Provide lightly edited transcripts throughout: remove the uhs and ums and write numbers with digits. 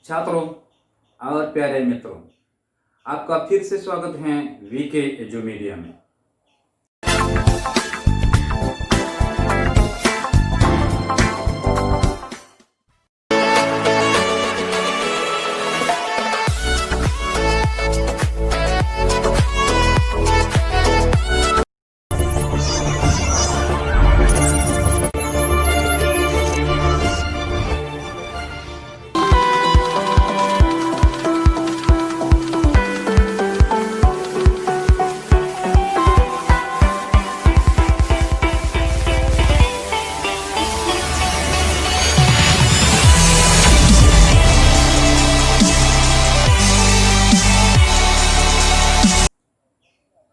छात्रों और प्यारे मित्रों, आपका फिर से स्वागत है वीके एजू मीडिया में।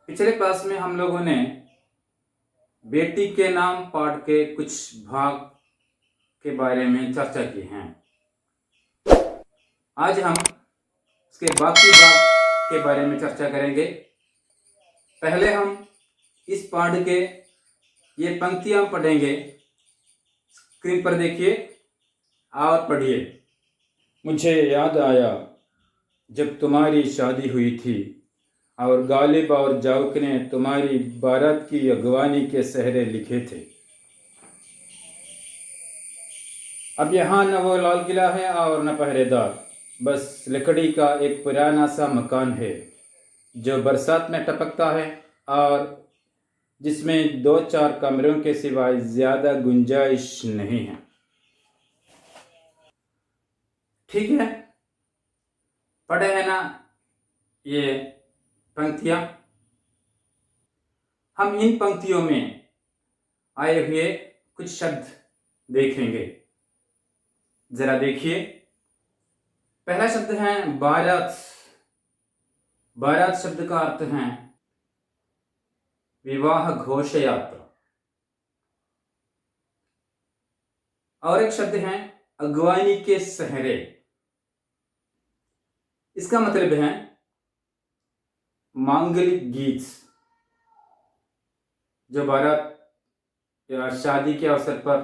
पिछले क्लास में हम लोगों ने बेटी के नाम पाठ के कुछ भाग के बारे में चर्चा की है। आज हम उसके बाकी भाग के बारे में चर्चा करेंगे। पहले हम इस पाठ के ये पंक्तियां पढ़ेंगे। स्क्रीन पर देखिए और पढ़िए। मुझे याद आया जब तुम्हारी शादी हुई थी और गालिब और जाउक ने तुम्हारी बारात की अगवानी के सहरे लिखे थे। अब यहाँ न वो लाल किला है और न पहरेदार, बस लकड़ी का एक पुराना सा मकान है जो बरसात में टपकता है और जिसमें 2-4 कमरों के सिवाय ज्यादा गुंजाइश नहीं है। ठीक है, पढ़े है ना ये पंक्तियां। हम इन पंक्तियों में आए हुए कुछ शब्द देखेंगे। जरा देखिए। पहला शब्द है बारात। बारात शब्द का अर्थ है विवाह घोष यात्रा। और एक शब्द है अगवानी के सहरे। इसका मतलब है मांगलिक गीत, जो बारात या शादी के अवसर पर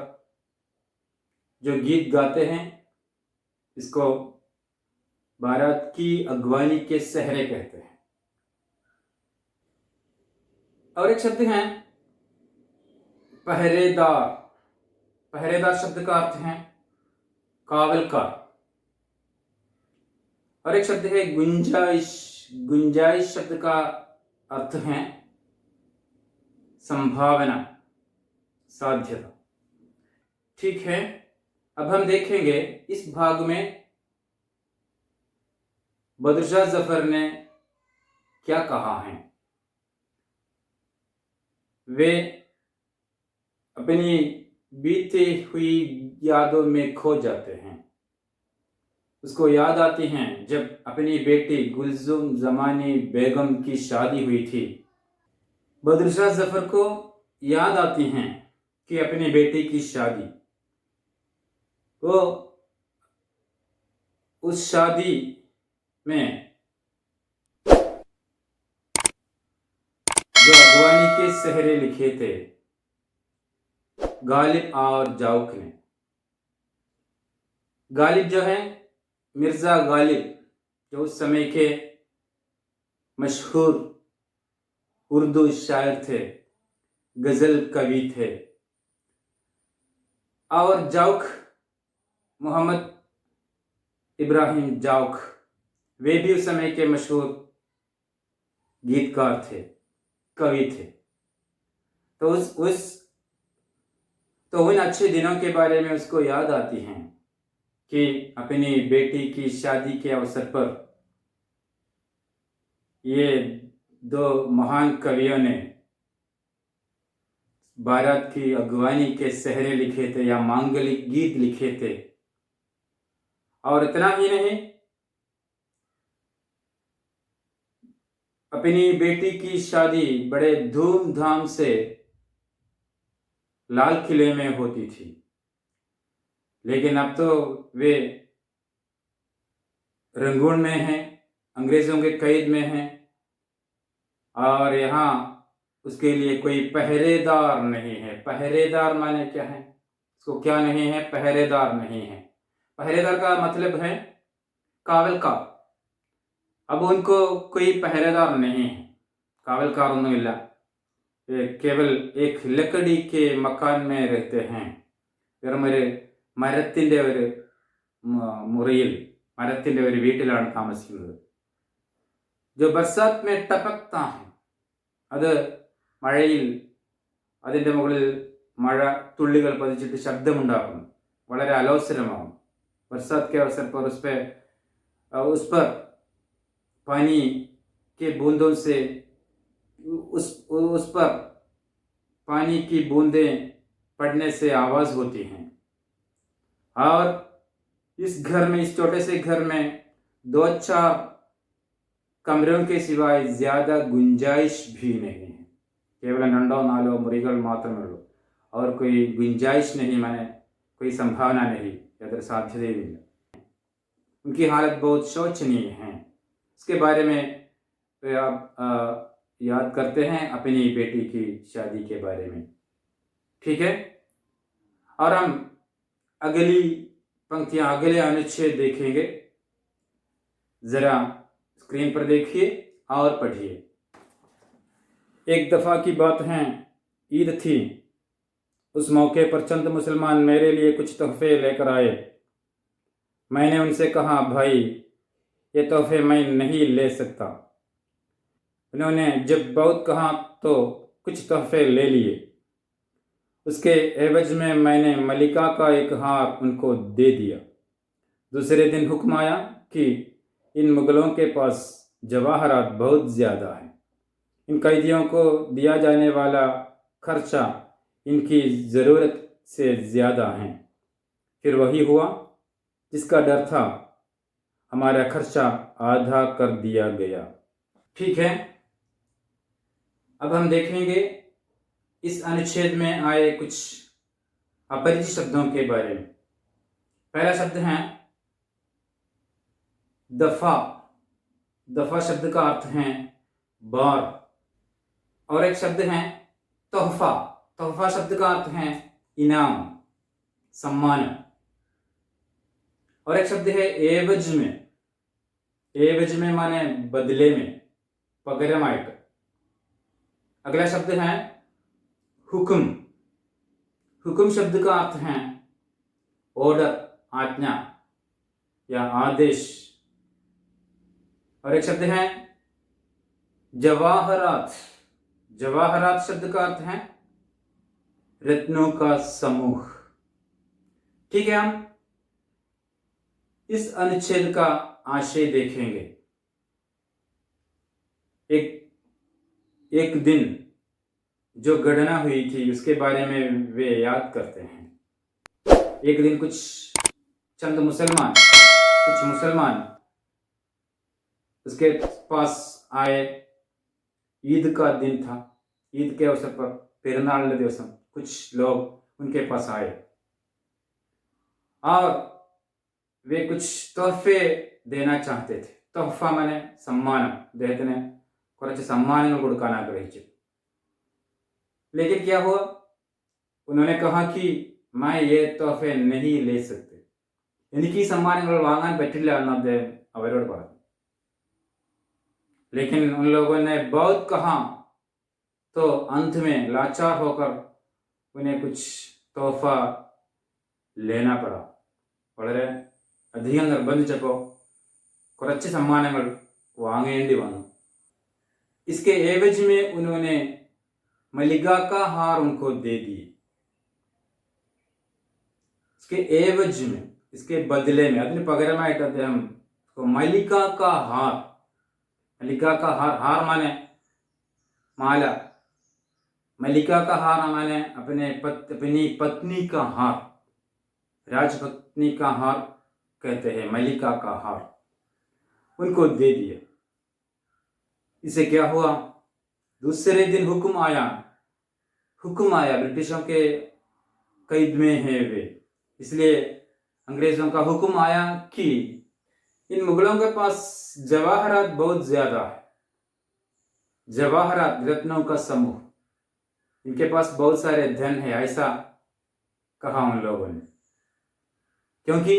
जो गीत गाते हैं, इसको बारात की अगवानी के सहरे कहते हैं। और एक शब्द है पहरेदार। पहरेदार शब्द का अर्थ है कावलकार। और एक शब्द है गुंजाइश। गुंजाइश शब्द का अर्थ है संभावना, साध्यता। ठीक है, अब हम देखेंगे इस भाग में बदरुशाह जफर ने क्या कहा है। वे अपनी बीती हुई यादों में खो जाते हैं। उसको याद आती हैं जब अपनी बेटी गुलजुम जमानी बेगम की शादी हुई थी। बदरुशाह जफर को याद आती हैं कि अपनी बेटी की शादी, वो उस शादी में जो अगवानी के सहरे लिखे थे गालिब और जाउक ने। गालिब जो है मिर्जा गालिब, जो उस समय के मशहूर उर्दू शायर थे, गजल कवि थे। और जाउक मोहम्मद इब्राहिम जाउक, वे भी उस समय के मशहूर गीतकार थे, कवि थे। तो उन अच्छे दिनों के बारे में उसको याद आती हैं कि अपनी बेटी की शादी के अवसर पर ये 2 महान कवियों ने बारात की अगवानी के सहरे लिखे थे या मांगलिक गीत लिखे थे। और इतना ही नहीं, अपनी बेटी की शादी बड़े धूमधाम से लाल किले में होती थी। लेकिन अब तो वे रंगून में हैं, अंग्रेजों के कैद में हैं और यहाँ उसके लिए कोई पहरेदार नहीं है। पहरेदार माने क्या है? उसको क्या नहीं है? पहरेदार नहीं है। पहरेदार का मतलब है കാവൽക്കാർ. अब उनको कोई पहरेदार नहीं है, കാവൽക്കാരൊന്നുമില്ല. केवल एक लकड़ी के मकान में रहते हैं. വെറും ഒരു മരത്തിൻ്റെ ഒരു മുറിയിൽ, മരത്തിൻ്റെ ഒരു വീട്ടിലാണ് താമസിക്കുന്നത്. जो बरसात में टपकता है, അത് മഴയിൽ അതിൻ്റെ മുകളിൽ മഴ തുള്ളികൾ പതിച്ചിട്ട് ശബ്ദമുണ്ടാക്കുന്നു, വളരെ അലോസരമാകും. बरसात के अवसर पर उस पर पानी के बूंदों से उस पर पानी की बूंदें पड़ने से आवाज़ होती हैं. और इस घर में, इस छोटे से घर में 2-4 कमरों के सिवाय ज़्यादा गुंजाइश भी नहीं है. केवल 2-4 मुरिകൾ മാത്രമേ ഉള്ളൂ. और कोई गुंजाइश नहीं, माने कोई संभावना नहीं, यादर साध्यता ही नहीं. उनकी हालत बहुत शोचनीय है. इसके बारे में आप याद करते हैं अपनी बेटी की शादी के बारे में. ठीक है, और हम अगली पंक्तियां, अगले अनुच्छेद देखेंगे. ज़रा स्क्रीन पर देखिए और पढ़िए. एक दफ़ा की बात है, ईद थी. उस मौके पर चंद मुसलमान मेरे लिए कुछ तोहफे लेकर आए. मैंने उनसे कहा, भाई ये तोहफे मैं नहीं ले सकता. उन्होंने जब बहुत कहा तो कुछ तोहफे ले लिए. उसके एवज में मैंने मलिका का एक हार उनको दे दिया. दूसरे दिन हुक्म आया कि इन मुगलों के पास जवाहरात बहुत ज़्यादा है. इन कैदियों को दिया जाने वाला खर्चा इनकी ज़रूरत से ज़्यादा है. फिर वही हुआ जिसका डर था. हमारा खर्चा आधा कर दिया गया. ठीक है, अब हम देखेंगे इस अनुच्छेद में आए कुछ अपरिचित शब्दों के बारे में. पहला शब्द है दफा. दफा शब्द का अर्थ है बार. और एक शब्द है तोहफा. तोहफा शब्द का अर्थ है इनाम, सम्मान. और एक शब्द है एवज में. एवज में माने बदले में, पगरमाയിട്ട്. अगला शब्द है हुक्म. हुक्म शब्द का अर्थ है ऑर्डर, आज्ञा या आदेश. और एक शब्द है जवाहरात. जवाहरात शब्द का अर्थ है रत्नों का समूह. ठीक है, हम इस अनुच्छेद का आशय देखेंगे. एक दिन जो घटना हुई थी उसके बारे में वे याद करते हैं. एक दिन कुछ मुसलमान उसके पास आए. ईद का दिन था. ईद के अवसर पर, पेरुनाल दिवसम, कुछ लोग उनके पास आए और वे कुछ तोहफे देना चाहते थे. तोहफा माने सम्मान. അദ്ദേഹത്തിന് കുറച്ച് सम्मानങ്ങൾ കൊടുക്കാൻ ആഗ്രഹിച്ചു. लेकिन क्या हुआ, उन्होंने कहा कि मैं ये तोहफे नहीं ले सकते. എനിക്ക് ഈ സമ്മാനങ്ങൾ വാങ്ങാൻ പറ്റില്ല എന്ന് അദ്ദേഹം അവരോട് പറഞ്ഞു. लेकिन उन लोगों ने बहुत कहा तो अंत में लाचार होकर उन्हें कुछ तोहफा लेना पड़ा. വളരെ അധികം നിർബന്ധിച്ചപ്പോൾ കുറച്ച് സമ്മാനങ്ങൾ വാങ്ങേണ്ടി വന്നു. इसके एवज में उन्होंने मलिका का हार उनको दे दिए. इसके एवज में, इसके बदले में, അതിന് പകരമായിട്ട് അദ്ദേഹം मलिका का हार. मलिका का हार, हार माने माला. मलिका का हार माने अपनी पत्नी का हार. राजपत्नी का हार कहते हैं मलिका का हार. उनको दे दिया. इससे क्या हुआ, दूसरे दिन हुक्म आया. ब्रिटिशों के कैद में है वे, इसलिए अंग्रेजों का हुक्म आया कि इन मुगलों के पास जवाहरात बहुत ज्यादा है. जवाहरात, रत्नों का समूह. इनके पास बहुत सारे धन है, ऐसा कहा उन लोगों ने. क्योंकि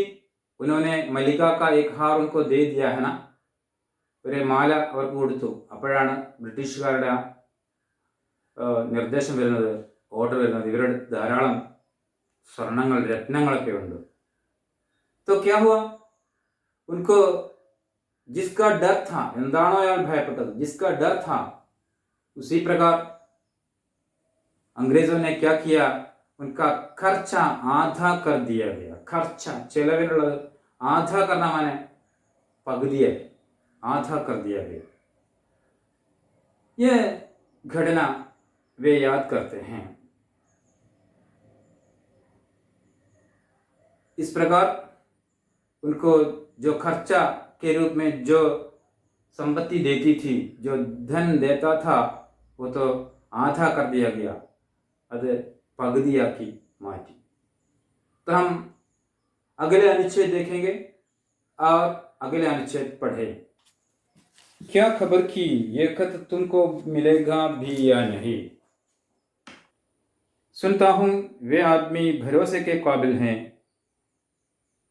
उन्होंने मल्लिका का एक हार उनको दे दिया है ना, ഒരു മാല അവർക്ക് കൊടുത്തു. അപ്പോഴാണ് ബ്രിട്ടീഷുകാരുടെ നിർദ്ദേശം വരുന്നത്, ഓർഡർ വരുന്നത്, ഇവരുടെ ധാരാളം സ്വർണങ്ങൾ രത്നങ്ങളൊക്കെ ഉണ്ട്. तो क्या हुआ, उनको जिसका डर था, എന്താണോ അയാൾ ഭയപ്പെട്ടത്, जिसका डर था, उसी प्रकार अंग्रेजों ने क्या किया, उनका खर्चा आधा कर दिया गया. खर्चा ചെലവിനുള്ളത് ആധാ करना माने പകുതിയായി, आधा कर दिया गया. यह घटना वे याद करते हैं. इस प्रकार उनको जो खर्चा के रूप में जो संपत्ति देती थी, जो धन देता था, वो तो आधा कर दिया गया, അത് പകുതിയാക്കി മാറ്റി. तो हम अगले अनुच्छेद देखेंगे और अगले अनुच्छेद पढ़े. क्या खबर की ये खत तुमको मिलेगा भी या नहीं. सुनता हूं वे आदमी भरोसे के काबिल हैं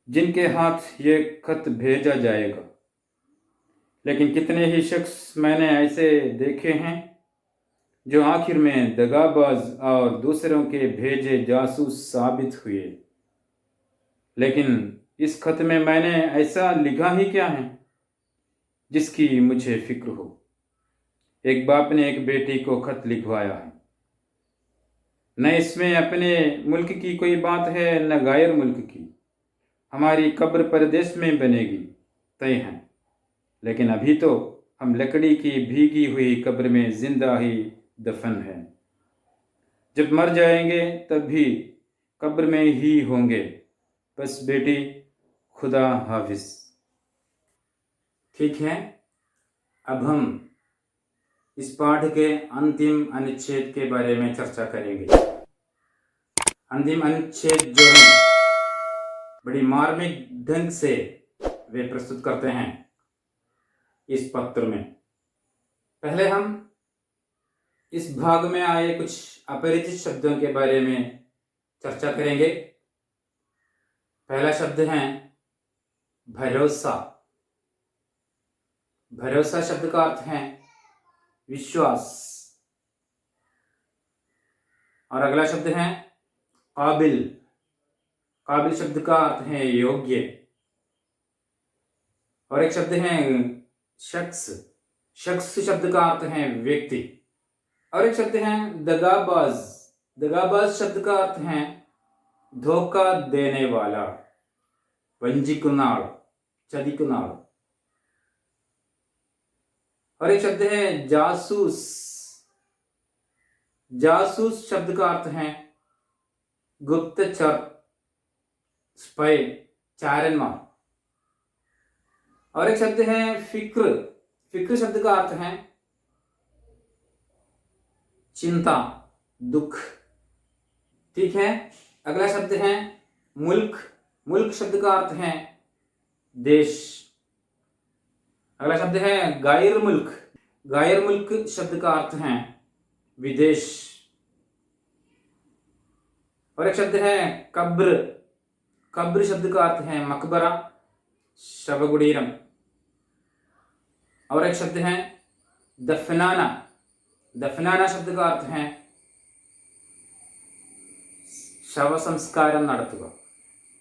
जिनके हाथ ये खत भेजा जाएगा, लेकिन कितने ही शख्स मैंने ऐसे देखे हैं जो आखिर में दगाबाज और दूसरों के भेजे जासूस साबित हुए. लेकिन इस खत में मैंने ऐसा लिखा ही क्या है जिसकी मुझे फिक्र हो. एक बाप ने एक बेटी को खत लिखवाया है, न इसमें अपने मुल्क की कोई बात है न गायर मुल्क की. हमारी कब्र परदेश में बनेगी तय है, लेकिन अभी तो हम लकड़ी की भीगी हुई कब्र में जिंदा ही दफन है. जब मर जाएंगे तब भी कब्र में ही होंगे. बस बेटी, खुदा हाफिज. ठीक है, अब हम इस पाठ के अंतिम अनुच्छेद के बारे में चर्चा करेंगे. अंतिम अनुच्छेद जो है बड़ी मार्मिक ढंग से वे प्रस्तुत करते हैं इस पत्र में. पहले हम इस भाग में आए कुछ अपरिचित शब्दों के बारे में चर्चा करेंगे. पहला शब्द है भरोसा. भरोसा शब्द का अर्थ है विश्वास. और अगला शब्द है काबिल. काबिल शब्द का अर्थ है योग्य. और एक शब्द है शख्स. शख्स शब्द का अर्थ है व्यक्ति. और एक शब्द है दगाबाज. दगाबाज शब्द का अर्थ है धोखा देने वाला, वंजिക്കുന്ന ആൾ, ചതിക്കുന്ന ആൾ. और एक शब्द है जासूस. जासूस शब्द का अर्थ है गुप्तचर, स्पाई, चारनमार. और एक शब्द है फिक्र. फिक्र शब्द का अर्थ है चिंता, दुख. ठीक है, अगला शब्द है मुल्क. मुल्क शब्द का अर्थ है देश. अगला शब्द है गायर मुल्क. गायर मुल्क शब्द का अर्थ है विदेश. और एक शब्द है कब्र. कब्र शब्द का अर्थ है मकबरा, शवकुटीरम. और एक शब्द है दफनाना. दफनाना शब्द का अर्थ है शव संस्कारम നടത്തുക.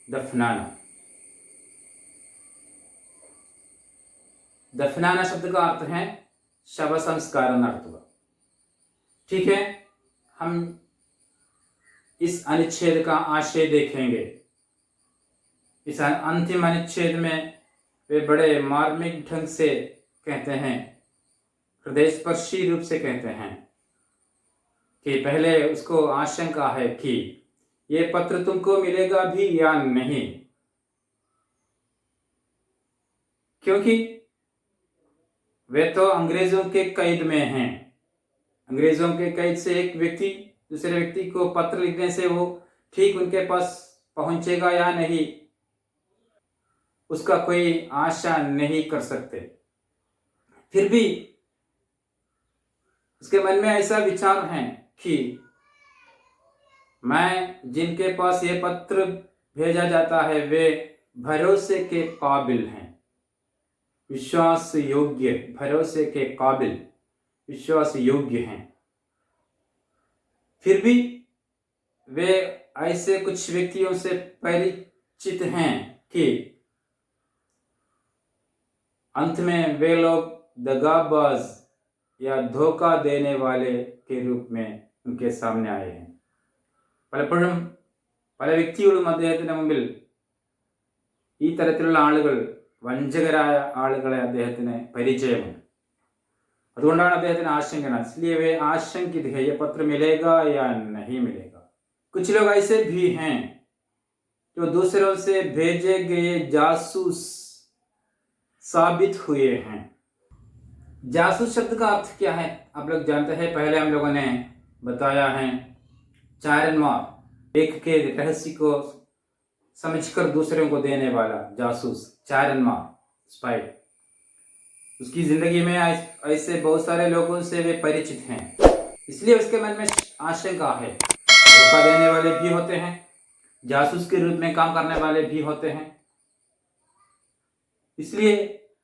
दफनाना. दफनाना शब्द का अर्थ है शव संस्कार നടത്തുക. ठीक है, हम इस अनुच्छेद का आशय देखेंगे. इस अंतिम अनुच्छेद में वे बड़े मार्मिक ढंग से कहते हैं, हृदयस्पर्शी रूप से कहते हैं कि पहले उसको आशंका है कि ये पत्र तुमको मिलेगा भी या नहीं, क्योंकि वे तो अंग्रेजों के कैद में हैं. अंग्रेजों के कैद से एक व्यक्ति दूसरे व्यक्ति को पत्र लिखने से वो ठीक उनके पास पहुंचेगा या नहीं, उसका कोई आशा नहीं कर सकते. फिर भी उसके मन में ऐसा विचार है कि मैं जिनके पास ये पत्र भेजा जाता है वे भरोसे के काबिल हैं, विश्वास योग्य, भरोसे के काबिल, विश्वास योग्य हैं। फिर भी वे ऐसे कुछ व्यक्तियों से परिचित हैं कि अंत में वे लोग दगाबाज या धोखा देने वाले के रूप में उनके सामने आए हैं। പലപ്പോഴും പല വ്യക്തികളും അദ്ദേഹത്തിന് മുമ്പിൽ ഈ തരത്തിലുള്ള ആളുകൾ, വഞ്ചകരായ ആളുകളെ അദ്ദേഹത്തിന് പരിചയമുണ്ട്. അതുകൊണ്ടാണ് അദ്ദേഹത്തിന് ആശങ്കना, इसलिए वे आशंकित है, ये पत्र मिलेगा या नहीं मिलेगा। कुछ लोग ऐसे भी हैं जो दूसरों से भेजे गए जासूस साबित हुए हैं। जासूस शब्द का अर्थ क्या है आप लोग जानते हैं। पहले हम लोगों ने बताया है, चारनमार, एक के रहस्य को समझकर दूसरों को देने वाला जासूस, चारनमार, स्पाई। उसकी जिंदगी में ऐसे बहुत सारे लोगों से वे परिचित हैं, इसलिए उसके मन में आशंका है। धोखा देने वाले भी होते हैं, जासूस के रूप में काम करने वाले भी होते हैं, इसलिए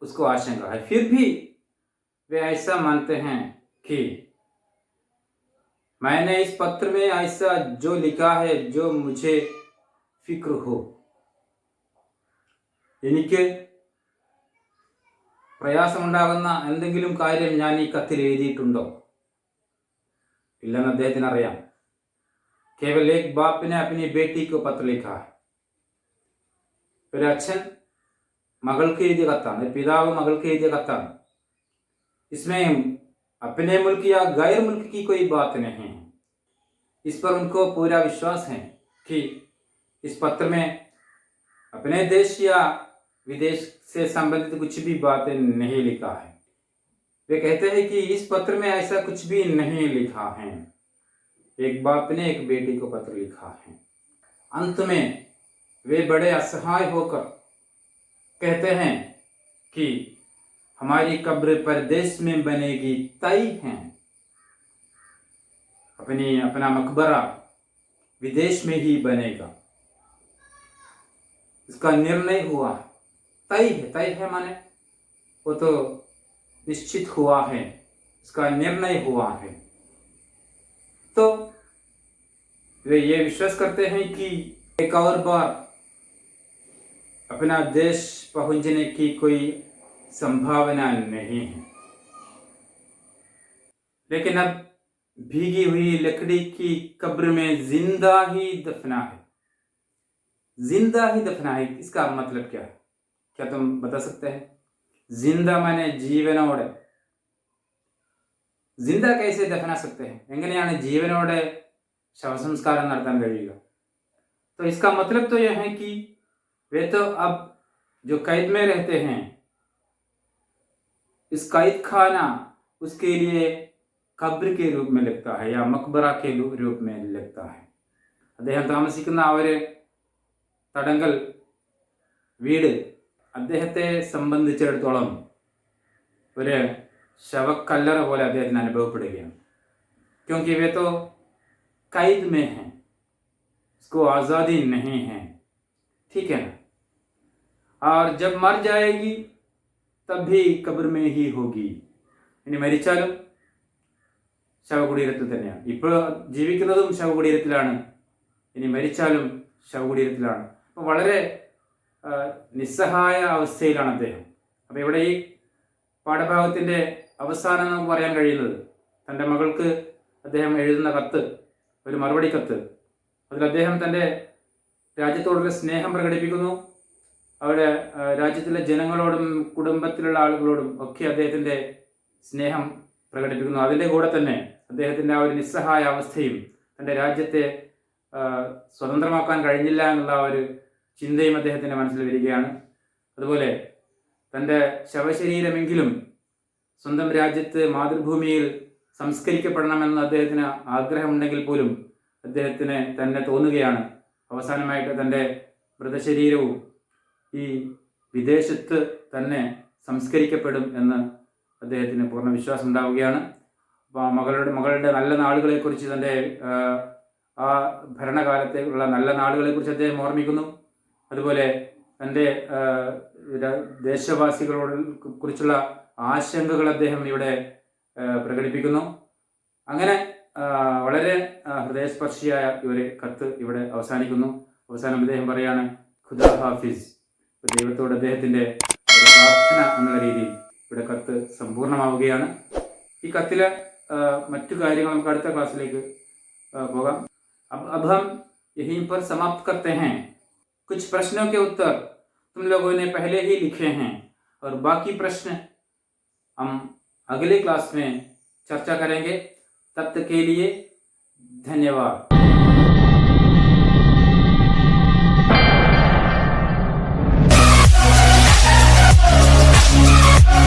उसको आशंका है। फिर भी वे ऐसा मानते हैं कि मैंने इस पत्र में ऐसा जो लिखा है जो मुझे फिक्र हो, എനിക്ക് പ്രയാസമുണ്ടാകുന്ന എന്തെങ്കിലും കാര്യം ഞാൻ ഈ കത്തിൽ എഴുതിയിട്ടുണ്ടോ ഇല്ലെന്ന് അദ്ദേഹത്തിന് അറിയാം. केवल एक बाप ने अपनी बेटी को पत्र लिखा है. ഒരു അച്ഛൻ മകൾക്ക് എഴുതിയ കത്താണ്, ഒരു പിതാവ് മകൾക്ക് എഴുതിയ കത്താണ്. इसमें अपने मुल्क या गैर मुल्क की कोई बात नहीं है. इस पर उनको पूरा विश्वास है कि इस पत्र में अपने देश या विदेश से संबंधित कुछ भी बातें नहीं लिखा है. वे कहते हैं कि इस पत्र में ऐसा कुछ भी नहीं लिखा है. एक बाप ने एक बेटी को पत्र लिखा है. अंत में वे बड़े असहाय होकर कहते हैं कि हमारी कब्र परदेश में बनेगी, तय है. अपना मकबरा विदेश में ही बनेगा, इसका निर्णय हुआ है. तय है, तय है माने वो तो निश्चित हुआ है, इसका निर्णय हुआ है. तो वे ये विश्वास करते हैं कि एक और बार अपना देश पहुंचने की कोई संभावना नहीं है. लेकिन अब भीगी हुई लकड़ी की कब्र में जिंदा ही दफना है. जिंदा ही दफना है, इसका मतलब क्या है? क्या तुम बता सकते हैं? जिंदा माने जीवनोടെ. जिंदा कैसे दफना सकते हैं? എങ്ങനെയാണ് ജീവനോടെ शवसंस्कार നടത്താൻ കഴിയുക? तो इसका मतलब तो यह है कि वे तो अब जो कैद में रहते हैं, इस कैद खाना उसके लिए कब्र के रूप में लगता है या मकबरा के रूप में लगता है. അദ്ദേഹം താമസിക്കുന്ന ആ ഒരു തടങ്കൽ വീട് അദ്ദേഹത്തെ സംബന്ധിച്ചിടത്തോളം ഒരു ശവക്കല്ലറ പോലെ അദ്ദേഹത്തിന് അനുഭവപ്പെടുകയാണ്. क्योंकि वे तो कैद में हैं, उसको आज़ादी नहीं है. ठीक है ना? और जब मर जाएगी तब भी कब्र में ही होगी. ഇനി മരിച്ചാലും ശവകുടീരത്തിൽ തന്നെയാണ്. ഇപ്പോൾ ജീവിക്കുന്നതും ശവകുടീരത്തിലാണ്, ഇനി മരിച്ചാലും ശവകുടീരത്തിലാണ്. അപ്പോൾ വളരെ നിസ്സഹായ അവസ്ഥയിലാണ് അദ്ദേഹം. അപ്പോൾ ഇവിടെ ഈ പാഠഭാഗത്തിൻ്റെ അവസാനം നമുക്ക് പറയാൻ കഴിയുന്നത്, തൻ്റെ മകൾക്ക് അദ്ദേഹം എഴുതുന്ന കത്ത്, ഒരു മറുപടി കത്ത്. അതിൽ അദ്ദേഹം തൻ്റെ രാജ്യത്തോടുള്ള സ്നേഹം പ്രകടിപ്പിക്കുന്നു. അവിടെ രാജ്യത്തിലെ ജനങ്ങളോടും കുടുംബത്തിലുള്ള ആളുകളോടും ഒക്കെ അദ്ദേഹത്തിൻ്റെ സ്നേഹം പ്രകടിപ്പിക്കുന്നു. അതിൻ്റെ കൂടെ തന്നെ അദ്ദേഹത്തിൻ്റെ ആ ഒരു നിസ്സഹായ അവസ്ഥയും തൻ്റെ രാജ്യത്തെ സ്വതന്ത്രമാക്കാൻ കഴിഞ്ഞില്ല എന്നുള്ള ആ ഒരു ചിന്തയും അദ്ദേഹത്തിൻ്റെ മനസ്സിൽ വരികയാണ്. അതുപോലെ തൻ്റെ ശവശരീരമെങ്കിലും സ്വന്തം രാജ്യത്ത് മാതൃഭൂമിയിൽ സംസ്കരിക്കപ്പെടണമെന്ന് അദ്ദേഹത്തിന് ആഗ്രഹമുണ്ടെങ്കിൽ പോലും അദ്ദേഹത്തിന് തന്നെ തോന്നുകയാണ് അവസാനമായിട്ട് തൻ്റെ മൃതശരീരവും ഈ വിദേശത്ത് തന്നെ സംസ്കരിക്കപ്പെടും എന്ന് അദ്ദേഹത്തിന് പൂർണ്ണ വിശ്വാസം ഉണ്ടാവുകയാണ്. അപ്പോൾ മകളുടെ നല്ല നാളുകളെക്കുറിച്ച്, തൻ്റെ ആ ഭരണകാലത്തേക്കുള്ള നല്ല നാളുകളെക്കുറിച്ച് അദ്ദേഹം ഓർമ്മിക്കുന്നു. അതുപോലെ തൻ്റെ ദേശവാസികളോട് കുറിച്ചുള്ള ആശങ്കകൾ അദ്ദേഹം ഇവിടെ പ്രകടിപ്പിക്കുന്നു. അങ്ങനെ വളരെ ഹൃദയസ്പർശിയായ ഒരു കത്ത് ഇവിടെ അവസാനിക്കുന്നു. അവസാനം അദ്ദേഹം പറയാണ് ഖുദാ ഹാഫിസ്. ദൈവത്തോട് അദ്ദേഹത്തിൻ്റെ ഒരു പ്രാർത്ഥന എന്നുള്ള രീതിയിൽ ഇവിടെ കത്ത് സമ്പൂർണ്ണമാവുകയാണ്. ഈ കത്തിലെ മറ്റു കാര്യങ്ങൾ നമുക്ക് അടുത്ത ക്ലാസ്സിലേക്ക് പോകാം. अब हम यहीं पर समाप्त करते हैं. कुछ प्रश्नों के उत्तर तुम लोगों ने पहले ही लिखे हैं और बाकी प्रश्न हम अगले क्लास में चर्चा करेंगे. तब तक के लिए धन्यवाद.